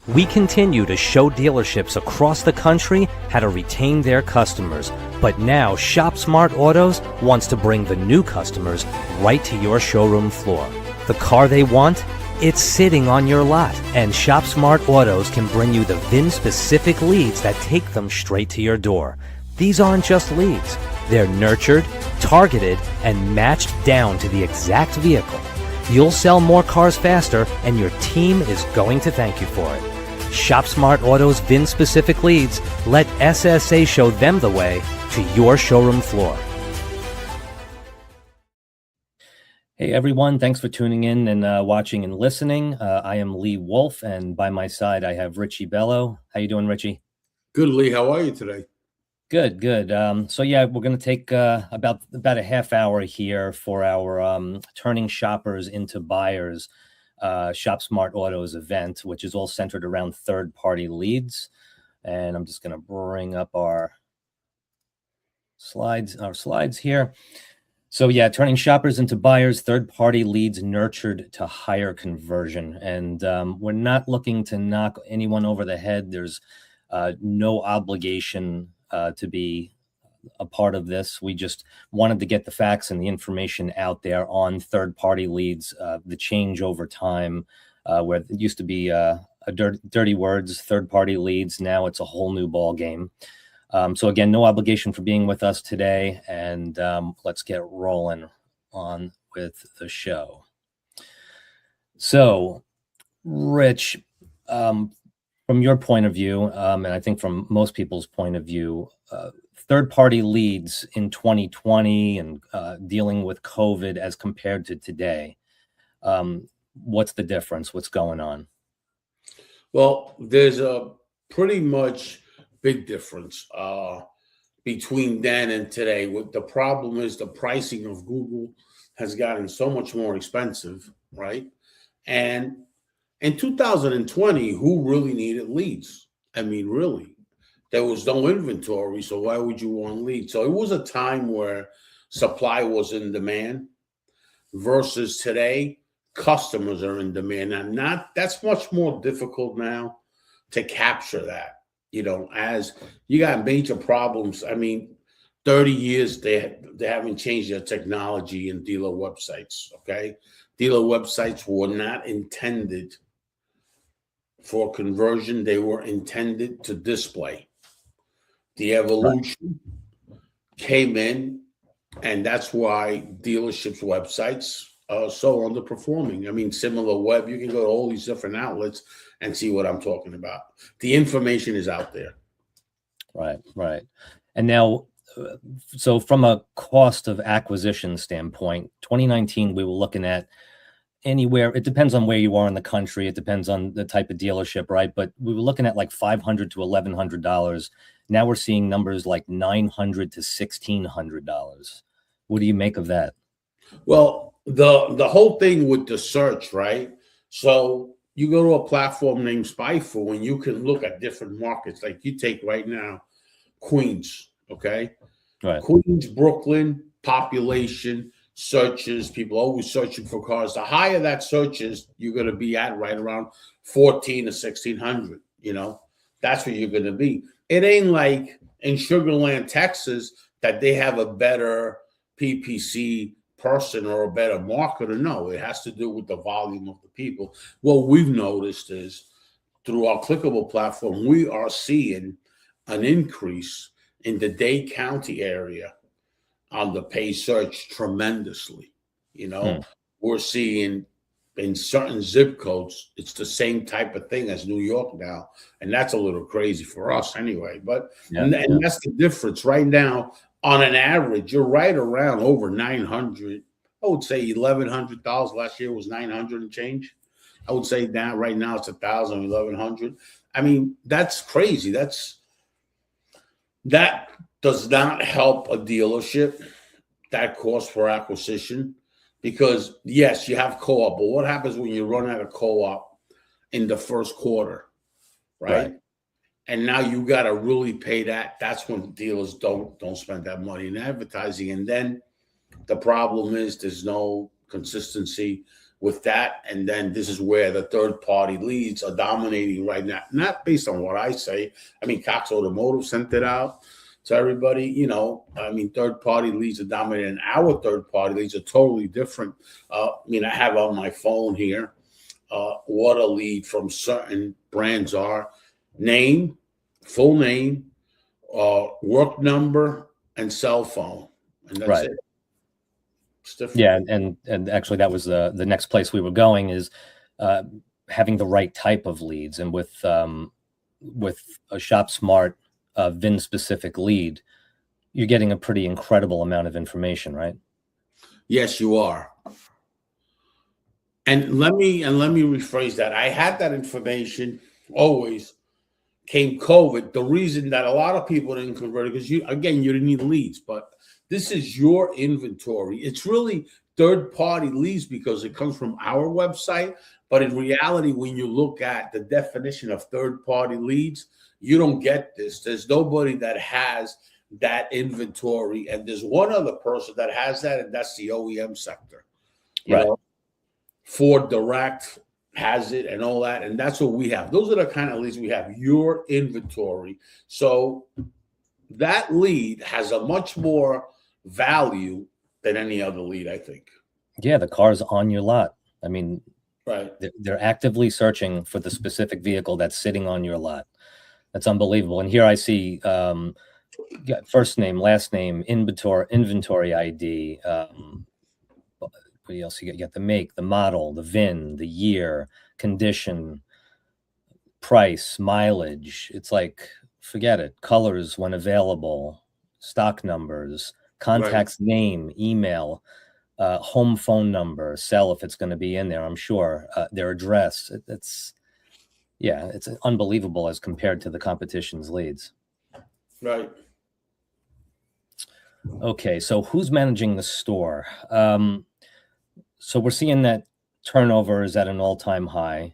We continue to show dealerships across the country how to retain their customers, but now Shop Smart Autos wants to bring the new customers right to your showroom floor. The car they want? It's sitting on your lot, and Shop Smart Autos can bring you the VIN-specific leads that take them straight to your door. These aren't just leads. They're nurtured, targeted, and matched down to the exact vehicle. You'll sell more cars faster, and your team is going to thank you for it. Shop Smart Autos VIN-specific leads. Let SSA show them the way to your showroom floor. Hey everyone, thanks for tuning in and watching and listening. I am Lee Wolf, and by my side I have Richie Bello. How you doing, Richie? Good, Lee. How are you today? Good. So yeah, we're going to take about a half hour here for our Turning Shoppers into Buyers Shop Smart Autos event, which is all centered around third-party leads. And I'm just going to bring up our slides here. So yeah, turning shoppers into buyers, third-party leads nurtured to higher conversion. And we're not looking to knock anyone over the head. There's no obligation to be a part of this. We just wanted to get the facts and the information out there on third-party leads, the change over time, where it used to be dirty words, third-party leads. Now it's a whole new ball game. So again, no obligation for being with us today, and let's get rolling on with the show. So, Rich, from your point of view, and I think from most people's point of view, third-party leads in 2020 and dealing with COVID as compared to today, what's the difference? What's going on? Well, there's a pretty much big difference between then and today. What the problem is, the pricing of Google has gotten so much more expensive, right? And in 2020, who really needed leads? I mean, really, there was no inventory, so why would you want leads? So it was a time where supply was in demand versus today, customers are in demand. And that's much more difficult now to capture that. You know, as you got major problems. I mean, 30 years, they haven't changed their technology in dealer websites, okay? Dealer websites were not intended for conversion. They were intended to display. The evolution came in, and that's why dealerships' websites are so underperforming. I mean, similar web, you can go to all these different outlets and see what I'm talking about. The information is out there. Right. And now, so from a cost of acquisition standpoint, 2019, we were looking at anywhere, it depends on where you are in the country, it depends on the type of dealership, right? But we were looking at like $500 to $1,100. Now we're seeing numbers like $900 to $1,600. What do you make of that? Well, the whole thing with the search, right? So you go to a platform named Spyful, and you can look at different markets. Like you take right now, Queens, okay? Right. Queens, Brooklyn, population, searches, people always searching for cars. The higher that search is, you're going to be at right around 14 to 1,600, you know? That's where you're going to be. It ain't like in Sugar Land, Texas, that they have a better PPC person or a better marketer. No, it has to do with the volume of the people. What we've noticed is through our clickable platform, we are seeing an increase in the Dade County area on the paid search tremendously. You know, we're seeing in certain zip codes, it's the same type of thing as New York now. And that's a little crazy for us anyway. But and that's the difference right now. On an average, you're right around over 900. I would say $1,100. Last year was 900 and change. I would say now, right now, it's 1,000, 1,100. I mean, that's crazy. That does not help a dealership, that cost per acquisition, because yes, you have co-op, but what happens when you run out of co-op in the first quarter, right? And now you got to really pay that. That's when dealers don't spend that money in advertising. And then the problem is there's no consistency with that. And then this is where the third party leads are dominating right now. Not based on what I say. I mean, Cox Automotive sent it out to everybody. I mean, third party leads are dominating. Our third party leads are totally different. I have on my phone here what a lead from certain brands are: name, full name, work number, and cell phone, and that's Right. it. It's different. Yeah, and actually that was the next place we were going, is having the right type of leads. And with a Shop Smart VIN specific lead, you're getting a pretty incredible amount of information, right? Yes, you are. And let me rephrase that. I had that information always. Came COVID. The reason that a lot of people didn't convert it, because you didn't need leads, but this is your inventory. It's really third-party leads because it comes from our website. But in reality, when you look at the definition of third-party leads, you don't get this. There's nobody that has that inventory, and there's one other person that has that, and that's the OEM sector. Right. Ford Direct has it and all that, and that's what we have. Those are the kind of leads we have. Your inventory. So that lead has a much more value than any other lead, I think. Yeah, the car's on your lot. I mean, right. They're actively searching for the specific vehicle that's sitting on your lot. That's unbelievable. And here I see first name, last name, inventory ID. What else you get? The make, the model, the VIN, the year, condition, price, mileage. It's like, forget it. Colors when available, stock numbers, contacts, name, email, home phone number, cell if it's going to be in there, I'm sure, their address. It's unbelievable as compared to the competition's leads. Right. Okay, so who's managing the store? So we're seeing that turnover is at an all-time high.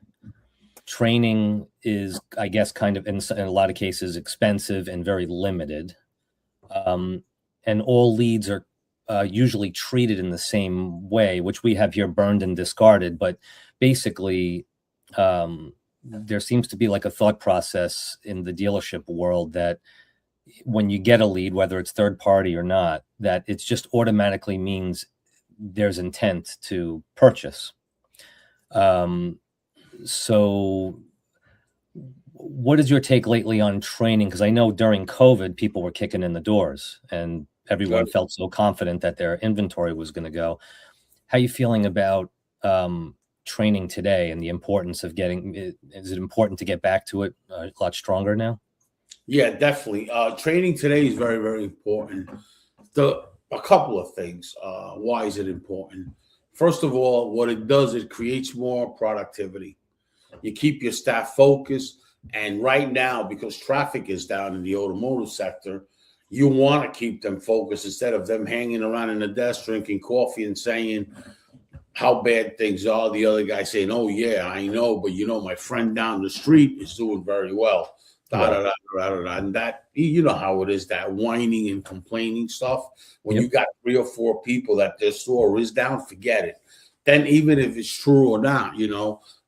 Training is, I guess, kind of in a lot of cases expensive and very limited. And all leads are usually treated in the same way, which we have here burned and discarded. But basically, there seems to be like a thought process in the dealership world that when you get a lead, whether it's third party or not, that it just automatically means there's intent to purchase. So what is your take lately on training? Because I know during COVID, people were kicking in the doors and everyone felt so confident that their inventory was going to go. How are you feeling about training today and the importance of is it important to get back to it a lot stronger now? Yeah, definitely. Training today is very, very important. A couple of things. Why is it important? First of all, what it does, it creates more productivity. You keep your staff focused. And right now, because traffic is down in the automotive sector, you want to keep them focused instead of them hanging around in the desk drinking coffee and saying how bad things are. The other guy saying, oh, yeah, I know, but my friend down the street is doing very well. And that, you know how it is, that whining and complaining stuff. When you got 3 or 4 people that their store is down, forget it. Then even if it's true or not,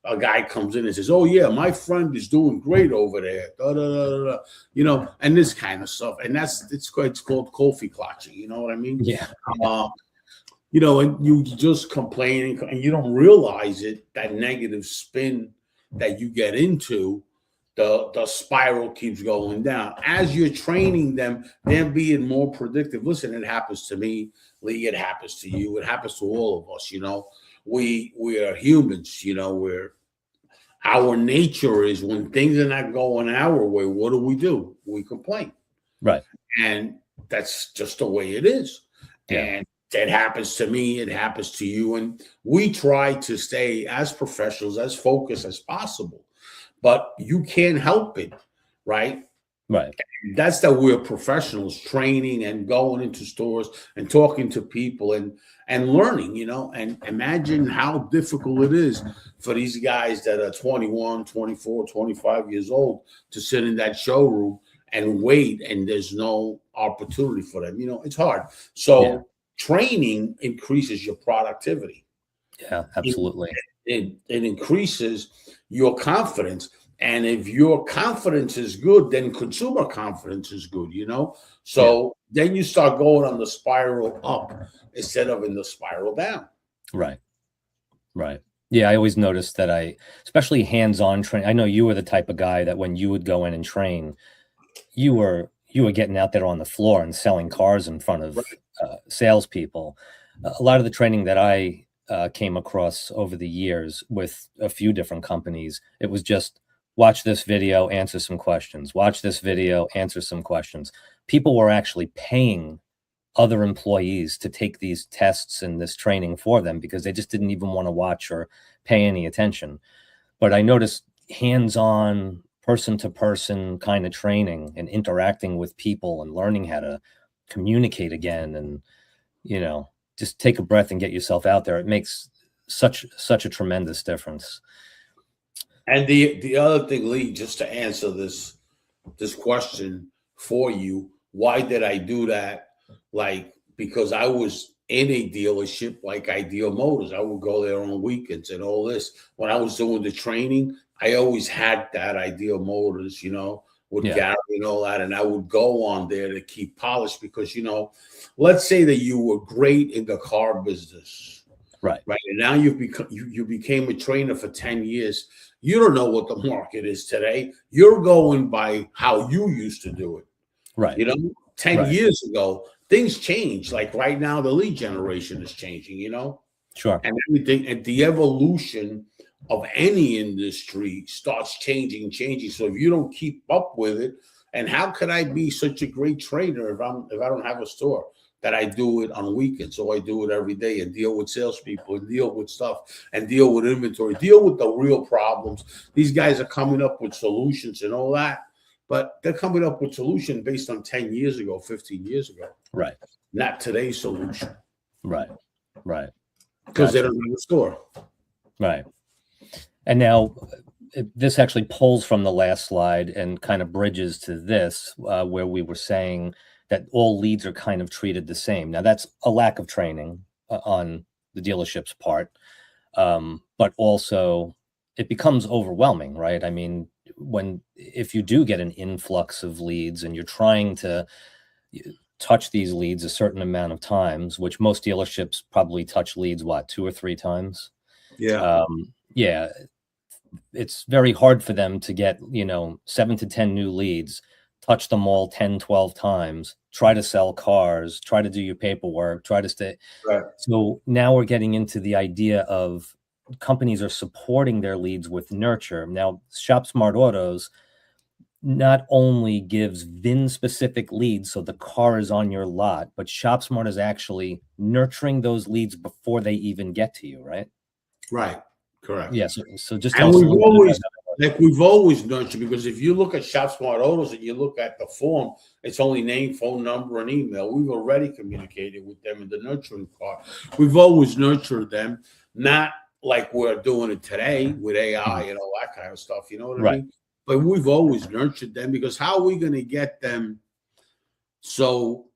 a guy comes in and says, oh, yeah, my friend is doing great over there, and this kind of stuff. And it's called coffee clutching. You know what I mean? Yeah. And you just complain and you don't realize it, that negative spin that you get into. The spiral keeps going down. As you're training them, they're being more predictive. Listen, it happens to me, Lee. It happens to you. It happens to all of us. We are humans. Our nature is when things are not going our way, what do? We complain. Right. And that's just the way it is. Yeah. And that happens to me. It happens to you. And we try to stay as professionals, as focused as possible. But you can't help it, right? Right. That's that we're professionals, training and going into stores and talking to people and learning, and imagine how difficult it is for these guys that are 21, 24, 25 years old to sit in that showroom and wait, and there's no opportunity for them. It's hard. So training increases your productivity. Yeah, absolutely. It increases your confidence. And if your confidence is good, then consumer confidence is good, you know? Yeah, So then you start going on the spiral up instead of in the spiral down. right, right. Yeah, I always noticed that especially hands-on training. I know you were the type of guy that when you would go in and train, you were getting out there on the floor and selling cars in front of salespeople. A lot of the training that I came across over the years with a few different companies, it was just watch this video, answer some questions. Watch this video, answer some questions. People were actually paying other employees to take these tests and this training for them because they just didn't even want to watch or pay any attention. But I noticed hands-on, person-to-person kind of training and interacting with people and learning how to communicate again and, you know, just take a breath and get yourself out there. It makes such a tremendous difference. And the other thing, Lee, just to answer this question for you, why did I do that? Like, because I was in a dealership like Ideal Motors. I would go there on weekends and all this. When I was doing the training, I always had that Ideal Motors, you know, with Yeah, Gary and all that. And I would go on there to keep polished because, you know, let's say that you were great in the car business, right, right? And now you became a trainer for 10 years. You don't know what the market is today. You're going by how you used to do it. right, You know, 10 right. years ago, things change. Like right now, the lead generation is changing, you know, Sure. and everything, and the evolution of any industry starts changing. So if you don't keep up with it, and how could I be such a great trainer if I don't have a store that I do it on weekends? So I do it every day and deal with salespeople and deal with stuff and deal with inventory, deal with the real problems. These guys are coming up with solutions and all that, but they're coming up with solution based on 10 years ago, 15 years ago, Right, not today's solution right, right. because they Gotcha. don't have a store. Right. And now this actually pulls from the last slide and kind of bridges to this, where we were saying that all leads are kind of treated the same. Now, that's a lack of training on the dealership's part, but also it becomes overwhelming, right? I mean, if you do get an influx of leads and you're trying to touch these leads a certain amount of times, which most dealerships probably touch leads, what, 2 or 3 times? Yeah. Yeah, it's very hard for them to get, 7 to 10 new leads, touch them all 10, 12 times, try to sell cars, try to do your paperwork, try to stay. Right. So now we're getting into the idea of companies are supporting their leads with nurture. Now, Shop Smart Autos not only gives VIN specific leads, so the car is on your lot, but Shop Smart is actually nurturing those leads before they even get to you, right? Right. Correct. Yeah. So just tell And us a little bit about that. we've always nurtured, because if you look at Shop Smart Autos and you look at the form, it's only name, phone number, and email. We've already communicated with them in the nurturing part. We've always nurtured them, not like we're doing it today with AI and all that kind of stuff. You know what I Right. mean? But we've always nurtured them, because how are we going to get them so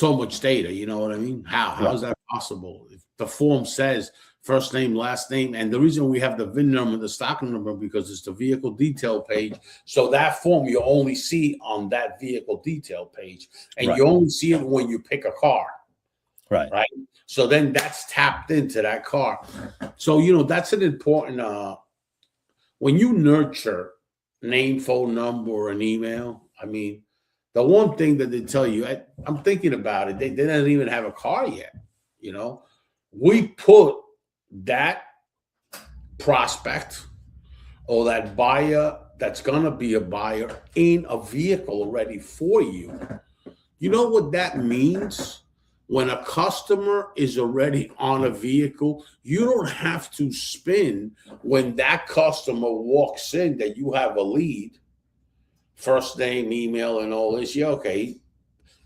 much data? You know what I mean? How is that possible? If the form says first name, last name, and the reason we have the VIN number, the stock number, because it's the vehicle detail page. So that form you only see on that vehicle detail page, and Right. you only see it when you pick a car. Right. Right. So then that's tapped into that car. So, that's an important, when you nurture name, phone number, and email. I mean, the one thing that they tell you, I'm thinking about it, they don't even have a car yet. We put that prospect or that buyer that's going to be a buyer in a vehicle already for you. You know what that means? When a customer is already on a vehicle, you don't have to spin when that customer walks in that you have a lead, first name, email, and all this. Yeah, okay.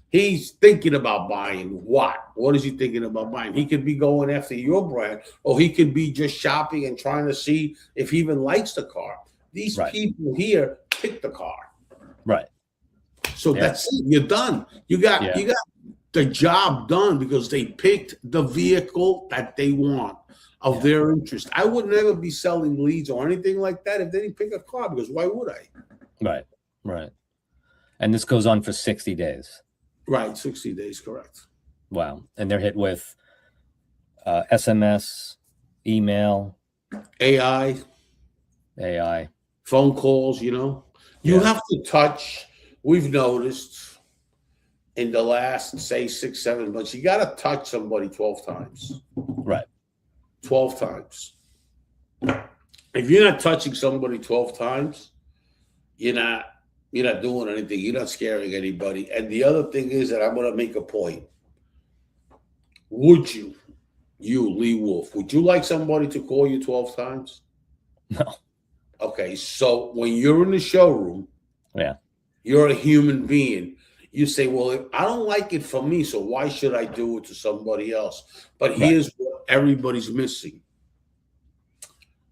He's thinking about buying what? What is he thinking about buying? He could be going after your brand, or he could be just shopping and trying to see if he even likes the car. These people here pick the car. Right. So that's it. You're done. You got the job done because they picked the vehicle that they want. of their interest. I would never be selling leads or anything like that if they didn't pick a car, because why would I? Right. Right. And this goes on for 60 days. Right. 60 days. Correct. Wow. And they're hit with SMS, email, AI, phone calls, you have to touch. We've noticed in the last, say, 6, 7 months, you got to touch somebody 12 times. Right. 12 times. If you're not touching somebody 12 times, you're not doing anything. You're not scaring anybody. And the other thing is that I'm going to make a point. Would you, Lee Wolf, would you like somebody to call you 12 times? No. Okay, so when you're in the showroom, you're a human being. You say, well, if I don't like it for me, so why should I do it to somebody else? But here's what everybody's missing.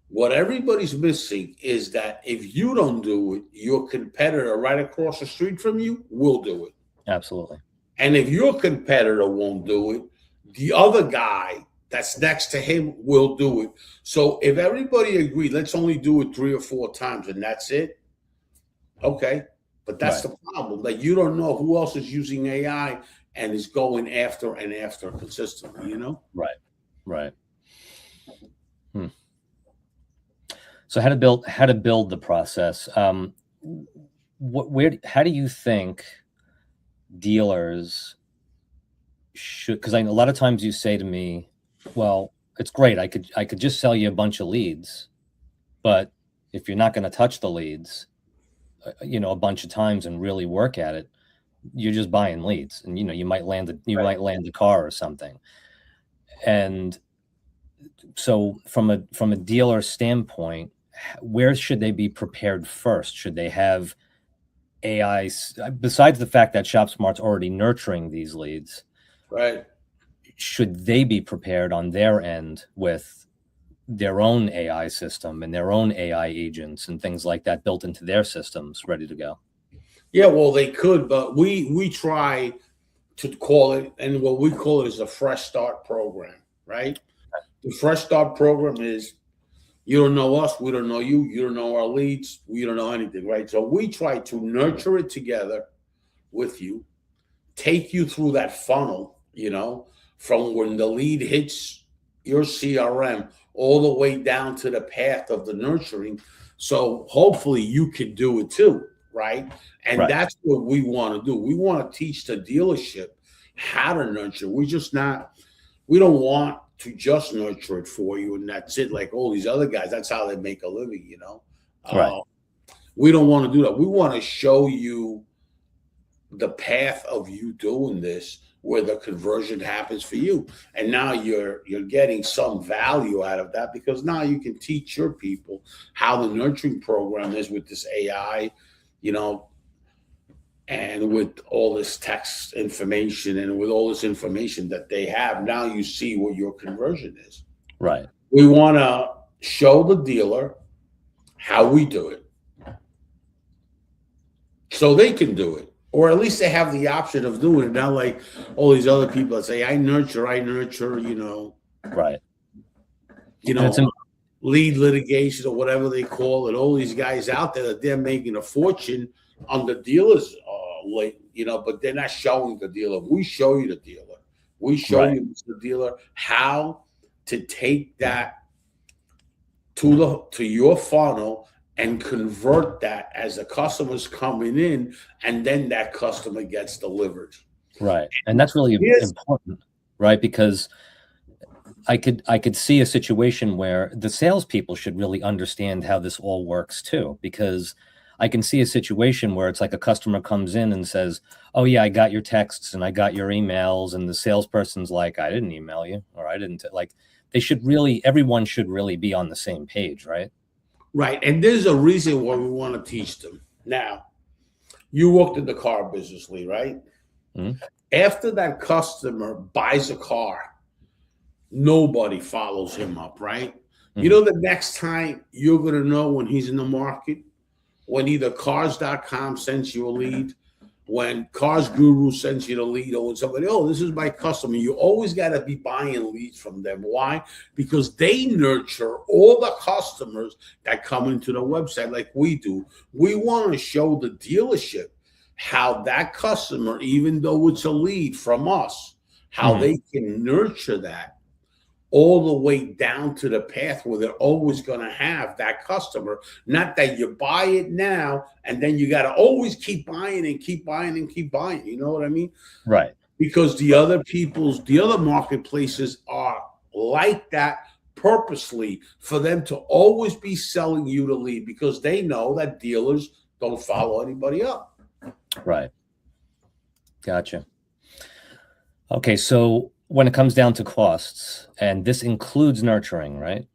What everybody's missing is that if you don't do it, your competitor right across the street from you will do it. Absolutely. And if your competitor won't do it, the other guy that's next to him will do it. So if everybody agreed, let's only do it 3 or 4 times and that's it. Okay. But that's the problem. Like, you don't know who else is using AI and is going after and after consistently, Right. Right. So how to build the process. How do you think dealers should, because a lot of times you say to me, well, it's great. I could just sell you a bunch of leads, but if you're not going to touch the leads, a bunch of times and really work at it, you're just buying leads, and you might land a car or something. And so from a dealer standpoint, where should they be prepared first? Should they have AI, besides the fact that ShopSmart's already nurturing these leads? Right. Should they be prepared on their end with their own AI system and their own AI agents and things like that built into their systems, ready to go? Yeah, well, they could, but we try to call it, and what we call it is a fresh start program, right? The fresh start program is, you don't know us, we don't know you, you don't know our leads, we don't know anything, right? So we try to nurture it together with you, take you through that funnel, from when the lead hits your CRM all the way down to the path of the nurturing. So hopefully you can do it too, right? And that's what we want to do. We want to teach the dealership how to nurture. We don't want to just nurture it for you and that's it, like all these other guys. That's how they make a living, We don't want to do that. We want to show you the path of you doing this, where the conversion happens for you. And now you're getting some value out of that, because now you can teach your people how the nurturing program is with this AI, and with all this text information and with all this information that they have. Now you see what your conversion is. Right. We want to show the dealer how we do it so they can do it. Or at least they have the option of doing it. Not like all these other people that say, I nurture, Right. Lead litigation or whatever they call it. All these guys out there that they're making a fortune on the dealer's but they're not showing the dealer. We show you the dealer. We show you the dealer how to take that to your funnel and convert that as the customer's coming in, and then that customer gets delivered. Right. And that's really important, right? Because I could see a situation where the salespeople should really understand how this all works too, because I can see a situation where it's like a customer comes in and says, oh yeah, I got your texts and I got your emails, and the salesperson's like, I didn't email you, or I didn't everyone should really be on the same page, right? Right. And there's a reason why we want to teach them. Now, you worked in the car business, Lee, right? Mm-hmm. After that customer buys a car, nobody follows him up, right? Mm-hmm. The next time you're going to know when he's in the market, when either cars.com sends you a lead, when Cars Guru sends you the lead, or when somebody, oh, this is my customer, you always got to be buying leads from them. Why? Because they nurture all the customers that come into the website like we do. We want to show the dealership how that customer, even though it's a lead from us, how they can nurture that all the way down to the path where they're always going to have that customer. Not that you buy it now and then you got to always keep buying and keep buying and keep buying. You know what I mean? Right. Because the other marketplaces are like that purposely for them to always be selling you the lead, because they know that dealers don't follow anybody up. Right. Gotcha. Okay, so when it comes down to costs, and this includes nurturing, right?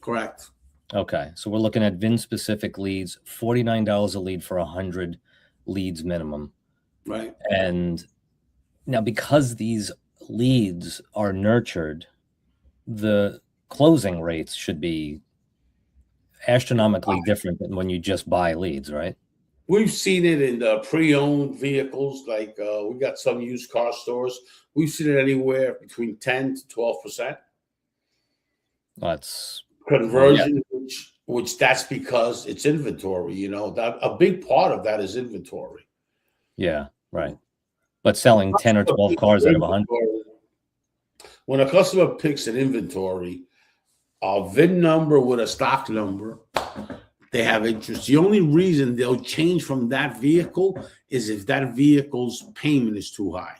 Correct. Okay, so we're looking at VIN-specific leads, $49 a lead for 100 leads minimum. Right. And now, because these leads are nurtured, the closing rates should be astronomically different than when you just buy leads, right? We've seen it in the pre-owned vehicles. Like we got some used car stores. We've seen it anywhere between 10 to 12%. That's conversion, which that's because it's inventory. You know, that a big part of that is inventory. Yeah, right. But selling 10 or 12 cars out of 100. When a customer picks an inventory, a VIN number with a stock number, they have interest. The only reason they'll change from that vehicle is if that vehicle's payment is too high,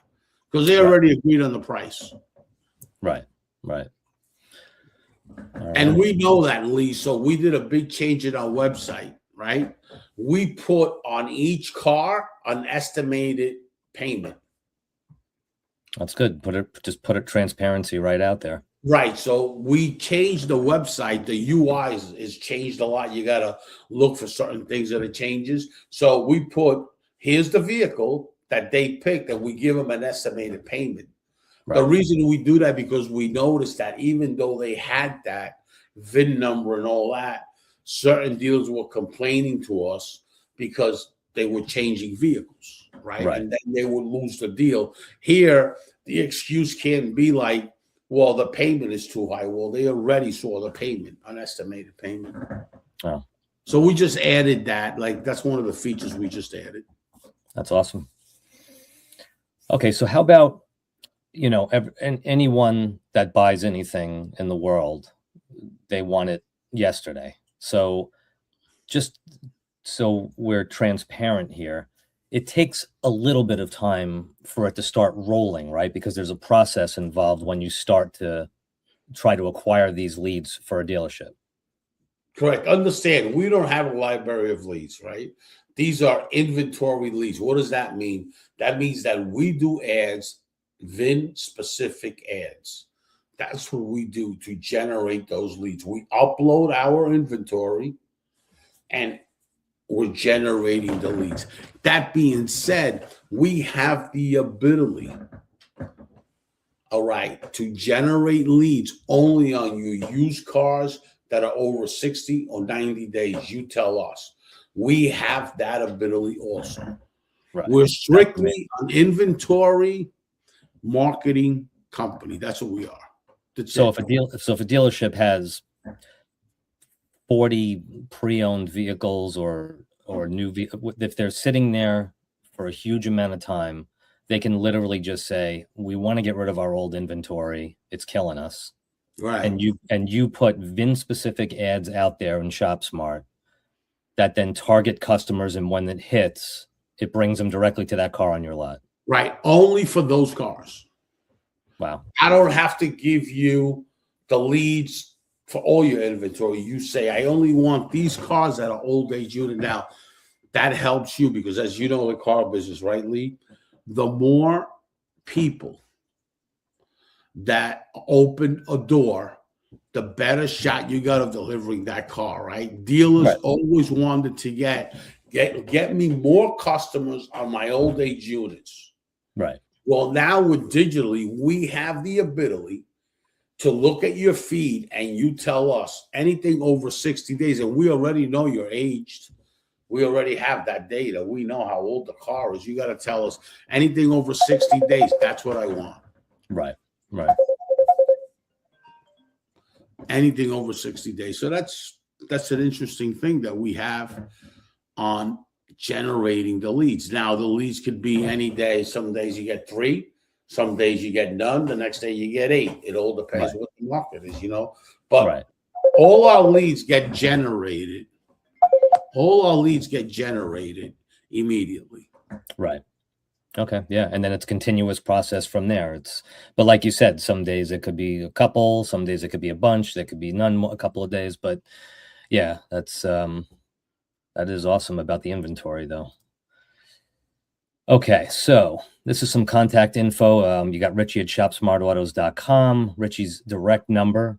because they already agreed on the price. Right. And we know that, Lee. So we did a big change in our website, right? We put on each car an estimated payment. That's good. Just put it transparency right out there. Right. So we changed the website. The UI is changed a lot. You got to look for certain things that it changes. So we put, here's the vehicle that they picked, and we give them an estimated payment. Right. The reason we do that, because we noticed that even though they had that VIN number and all that, certain dealers were complaining to us because they were changing vehicles, right? And then they would lose the deal. Here, the excuse can't be like, well, the payment is too high. Well, they already saw the payment, unestimated payment. Oh. So we just added that. Like, that's one of the features we just added. That's awesome. Okay, so how about, you know, anyone that buys anything in the world, they want it yesterday. So just so we're transparent here, it takes a little bit of time for it to start rolling, right? Because there's a process involved when you start to try to acquire these leads for a dealership. Correct. Understand, we don't have a library of leads, right? These are inventory leads. What does that mean? That means that we do ads, VIN-specific ads. That's what we do to generate those leads. We upload our inventory and we're generating the leads. That being said, we have the ability, all right, to generate leads only on your used cars that are over 60 or 90 days. You tell us. We have that ability also. Right. We're strictly an inventory marketing company. That's what we are. So if a dealership has 40 pre-owned vehicles or new if they're sitting there for a huge amount of time, they can literally just say, we want to get rid of our old inventory. It's killing us. Right. And you put VIN specific ads out there in ShopSmart that then target customers, and when it hits, it brings them directly to that car on your lot. Right. Only for those cars. Wow. I don't have to give you the leads for all your inventory. You say, I only want these cars that are old age unit. Now, that helps you because, as you know, the car business, right, Lee? The more people that open a door, the better shot you got of delivering that car, right? Dealers always wanted to get me more customers on my old age units. Right. Well, now with digitally, we have the ability to look at your feed and you tell us anything over 60 days, and we already know you're aged We already have that data. We know how old the car is. You got to tell us anything over 60 days. That's what I want. Right. Right. Anything over 60 days. So that's an interesting thing that we have on generating the leads. Now, the leads could be any day. Some days you get 3, some days you get none, the next day you get 8. It all depends what the market is, But all our leads get generated. All our leads get generated immediately. Right. Okay. Yeah. And then it's a continuous process from there. But like you said, some days it could be a couple, some days it could be a bunch, there could be none a couple of days. But yeah, that is awesome about the inventory though. Okay. So this is some contact info. You got Richie at shopsmartautos.com, Richie's direct number,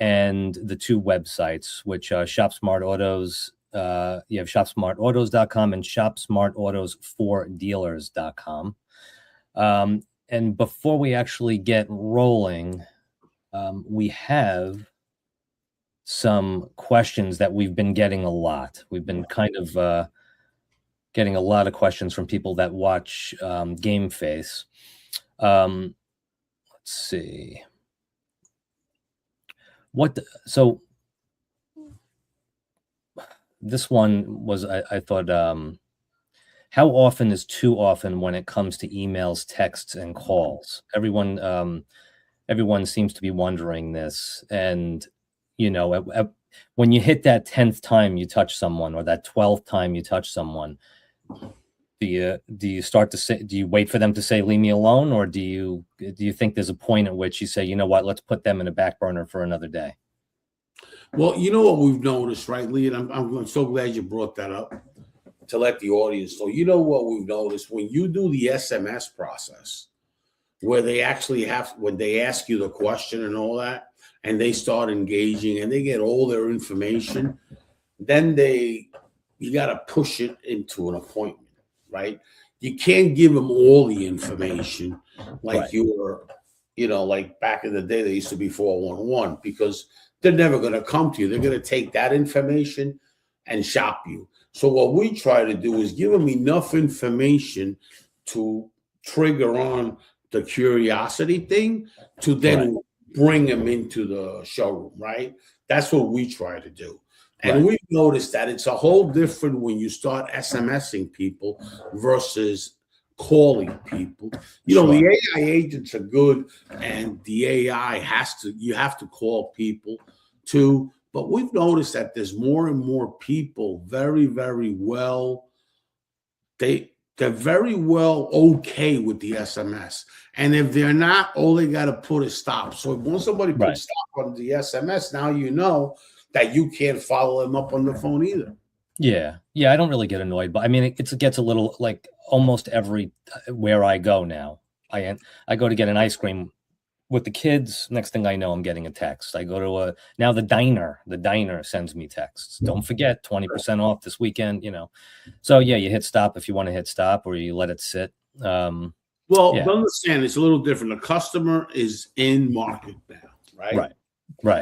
and the 2 websites, which Shop Smart Autos. You have shopsmartautos.com and shopsmartautosfordealers.com. And before we actually get rolling, we have some questions that we've been getting a lot. We've been kind of getting a lot of questions from people that watch Game Face. Let's see. So this one was, I thought, how often is too often when it comes to emails, texts, and calls? Everyone seems to be wondering this. And, when you hit that 10th time you touch someone, or that 12th time you touch someone, do you start to say, do you wait for them to say, leave me alone? Or do you think there's a point at which you say, you know what, let's put them in a back burner for another day? Well, you know what we've noticed, right, Lee? And I'm so glad you brought that up to let the audience know. You know what we've noticed? When you do the SMS process, where they actually when they ask you the question and all that, and they start engaging and they get all their information, then you got to push it into an appointment, right? You can't give them all the information like you were, like back in the day, they used to be 411, because they're never going to come to you. They're going to take that information and shop you. So what we try to do is give them enough information to trigger on the curiosity thing to then bring them into the showroom, right? That's what we try to do. And we've noticed that it's a whole different when you start SMSing people versus calling people. The AI agents are good, and the AI you have to call people too. But we've noticed that there's more and more people very, very well. They're very well okay with the SMS. And if they're not, all they got to put is stop. So when somebody puts stop on the SMS, now you know that you can't follow them up on the phone either. Yeah. I don't really get annoyed, but I mean, it gets a little, like, almost where I go now. I go to get an ice cream with the kids. Next thing I know, I'm getting a text. I go to now the diner sends me texts. Don't forget 20% off this weekend, So yeah, you hit stop if you want to hit stop, or you let it sit. Understand, it's a little different. The customer is in market now, right?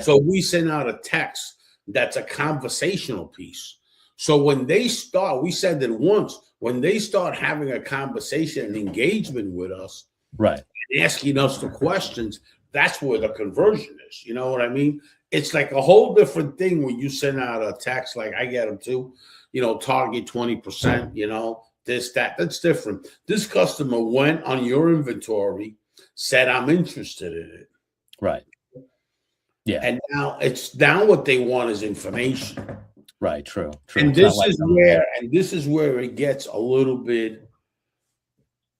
So we send out a text that's a conversational piece. So when they start, we said that once, when they start having a conversation and engagement with us, and asking us the questions, that's where the conversion is. You know what I mean? It's like a whole different thing when you send out a text, like I get them too, target 20%, this, that's different. This customer went on your inventory, said, I'm interested in it. Right. Yeah. And now what they want is information. Right. True. And this is where it gets a little bit,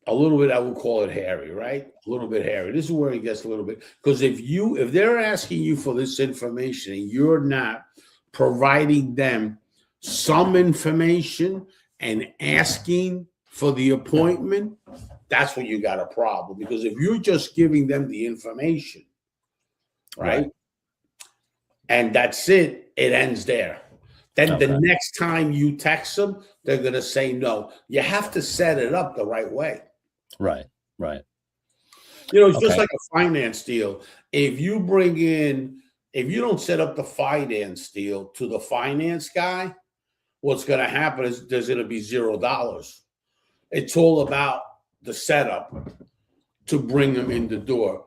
I would call it hairy, right? A little bit hairy. This is where it gets a little bit, because if they're asking you for this information and you're not providing them some information and asking for the appointment, that's when you got a problem. Because if you're just giving them the information, right? And that's it, it ends there. Then the next time you text them, they're going to say no. You have to set it up the right way. Right. It's just like a finance deal. If you don't set up the finance deal to the finance guy, what's going to happen is there's going to be $0. It's all about the setup to bring them in the door.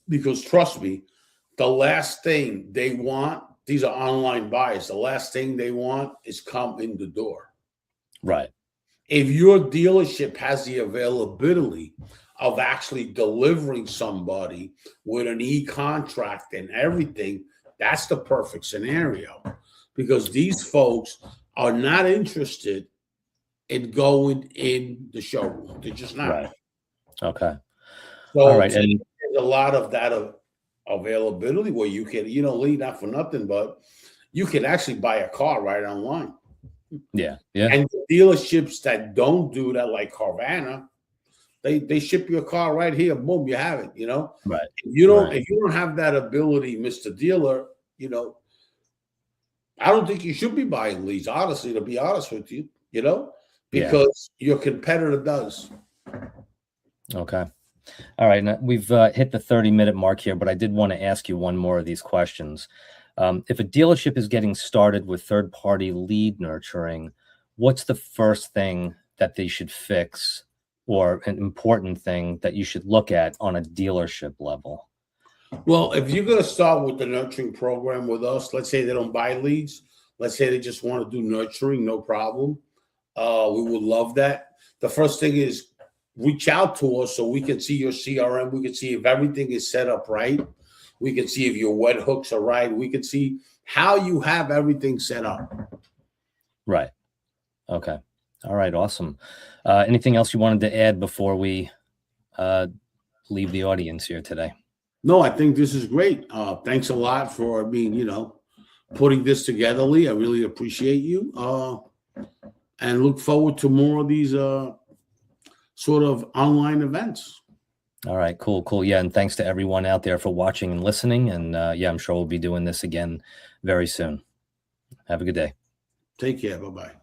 Because trust me, the last thing they want, these are online buyers, the last thing they want is come in the door. Right. If your dealership has the availability of actually delivering somebody with an e-contract and everything, that's the perfect scenario. Because these folks are not interested in going in the showroom. They're just not. Right. Okay. So All right. there's a lot of that availability where you can, Lee, not for nothing, but you can actually buy a car right online. Yeah. Yeah. And the dealerships that don't do that, like Carvana, they ship you a car right here. Boom, you have it. Right. If you don't have that ability, Mr. Dealer, I don't think you should be buying leads, honestly, to be honest with you, because your competitor does. Okay. All right. Now we've hit the 30-minute mark here, but I did want to ask you one more of these questions. If a dealership is getting started with third-party lead nurturing, what's the first thing that they should fix, or an important thing that you should look at on a dealership level? Well, if you're going to start with the nurturing program with us, let's say they don't buy leads. Let's say they just want to do nurturing, no problem. We would love that. The first thing is reach out to us so we can see your CRM. We can see if everything is set up right. We can see if your webhooks are right. We can see how you have everything set up. Right. Okay. All right. Awesome. Anything else you wanted to add before we leave the audience here today? No, I think this is great. Thanks a lot for putting this together, Lee. I really appreciate you. And look forward to more of these sort of online events. All right, cool. Yeah, and thanks to everyone out there for watching and listening. And I'm sure we'll be doing this again very soon. Have a good day. Take care. Bye-bye.